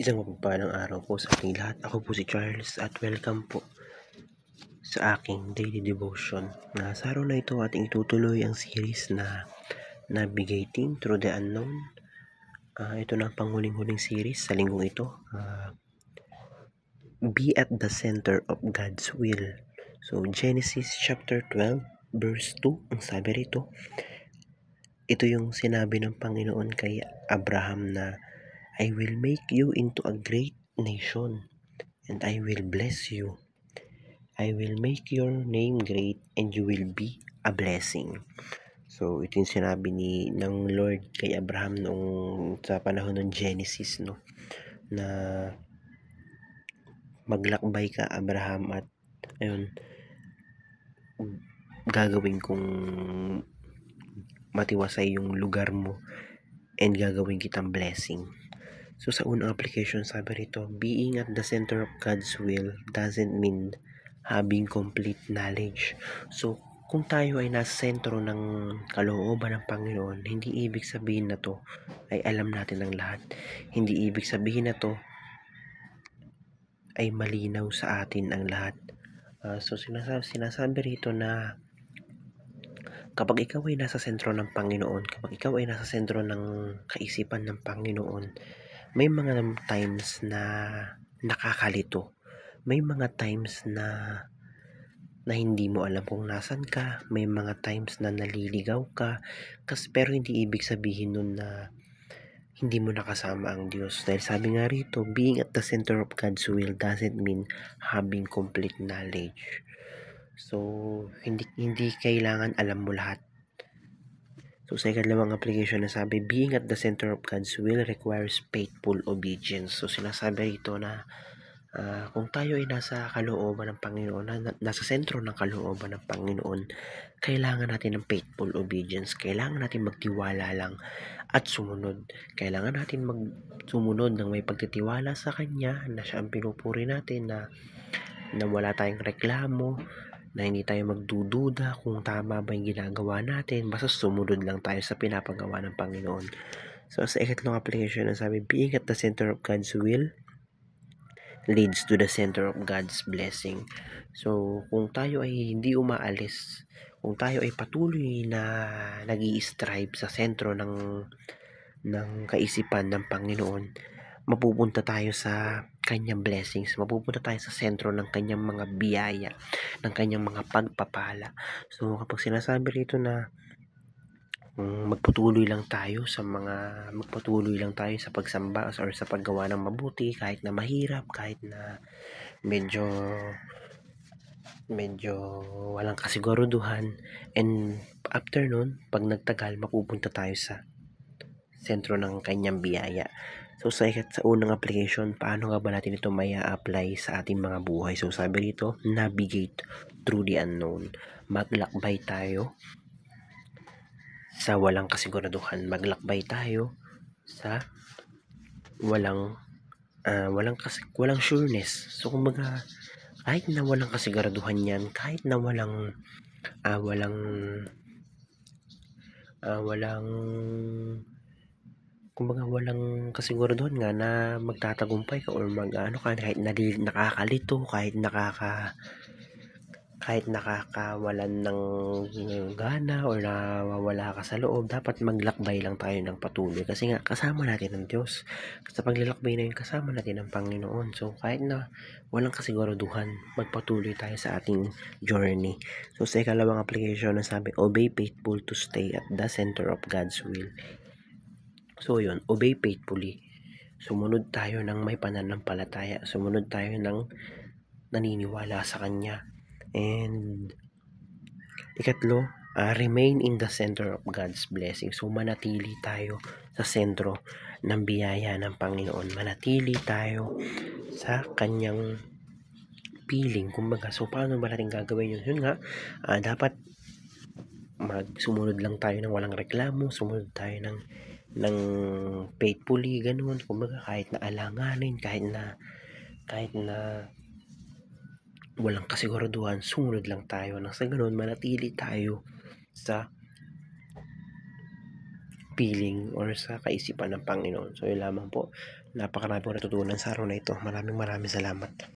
Isang mapagpalang araw po sa ating lahat. Ako po si Charles at welcome po sa aking daily devotion. Sa araw na ito ating itutuloy ang series na Navigating Through the Unknown. Ito na ang panghuling-huling series sa linggong ito. Be at the center of God's will. So Genesis chapter 12 verse 2, ang sabi rito, ito yung sinabi ng Panginoon kay Abraham na I will make you into a great nation and I will bless you. I will make your name great and you will be a blessing. So ito yung sinabi ng Lord kay Abraham noong sa panahon ng Genesis, no, na maglakbay ka Abraham at ayun, gagawin kong matiwasay yung lugar mo and gagawin kitang blessing. So sa unang application sabi rito, being at the center of God's will doesn't mean having complete knowledge. So kung tayo ay nasa sentro ng kalooban ng Panginoon, hindi ibig sabihin na to ay alam natin ang lahat. Hindi ibig sabihin na to ay malinaw sa atin ang lahat. So sinasabi rito na kapag ikaw ay nasa sentro ng Panginoon, kapag ikaw ay nasa sentro ng kaisipan ng Panginoon, may mga times na nakakalito. May mga times na hindi mo alam kung nasan ka. May mga times na naliligaw ka. Pero hindi ibig sabihin nun na hindi mo nakasama ang Diyos. Dahil sabi nga rito, being at the center of God's will doesn't mean having complete knowledge. So, hindi kailangan alam mo lahat. So, sa ikalawang application na sabi, being at the center of God's will requires faithful obedience. So, sinasabi rito na kung tayo ay nasa kalooban ng Panginoon, nasa sentro ng kalooban ng Panginoon, kailangan natin ng faithful obedience. Kailangan natin magtiwala lang at sumunod. Kailangan natin sumunod ng may pagtitiwala sa Kanya, na siya ang pinupuri natin, na wala tayong reklamo, na hindi tayo magdududa kung tama ba yung ginagawa natin. Basta sumunod lang tayo sa pinapagawa ng Panginoon. So sa ikatlong application na sabi, being at the center of God's will leads to the center of God's blessing. So kung tayo ay hindi umaalis, kung tayo ay patuloy na nag-i-strive sa sentro ng kaisipan ng Panginoon, mapupunta tayo sa kanyang blessings, mapupunta tayo sa sentro ng kanyang mga biyaya, ng kanyang mga pagpapala. So kapag sinasabi rito na magpatuloy lang tayo sa pagsamba or sa paggawa ng mabuti, kahit na mahirap, kahit na medyo walang kasiguruduhan, and after nun, pag nagtagal, mapupunta tayo sa sentro ng kanyang biyaya. So sa unang application, paano nga ba natin ito may apply sa ating mga buhay? So sabi dito, navigate through the unknown. Maglakbay tayo sa walang kasiguraduhan. Maglakbay tayo sa walang sureness. So kumbaga, kahit na walang kasiguraduhan yan, kahit na walang kasiguraduhan nga na magtatagumpay ka or kahit nakakalito, kahit nakakawalan ng gana or nawawala ka sa loob, dapat maglakbay lang tayo ng patuloy kasi nga kasama natin ang Diyos. Sa paglalakbay na yun, kasama natin ang Panginoon. So kahit na walang kasiguraduhan, magpatuloy tayo sa ating journey. So sa ikalawang application na sabi, obey faithful to stay at the center of God's will. So yun, obey faithfully. Sumunod tayo ng may pananampalataya. Sumunod tayo ng naniniwala sa Kanya. And ikatlo, remain in the center of God's blessing. So manatili tayo sa sentro ng biyaya ng Panginoon. Manatili tayo sa Kanyang piling. Kumbaga, so paano ba natin gagawin yun? Yun nga, dapat sumunod lang tayo ng walang reklamo, sumunod tayo ng faithfully, ganun. Kumbaga, kahit na alanganin, kahit na walang kasiguraduhan, sumunod lang tayo. Nang sa ganun, manatili tayo sa piling or sa kaisipan ng Panginoon. So yun lamang po. Napakarami kong natutunan sa araw na ito. Maraming salamat.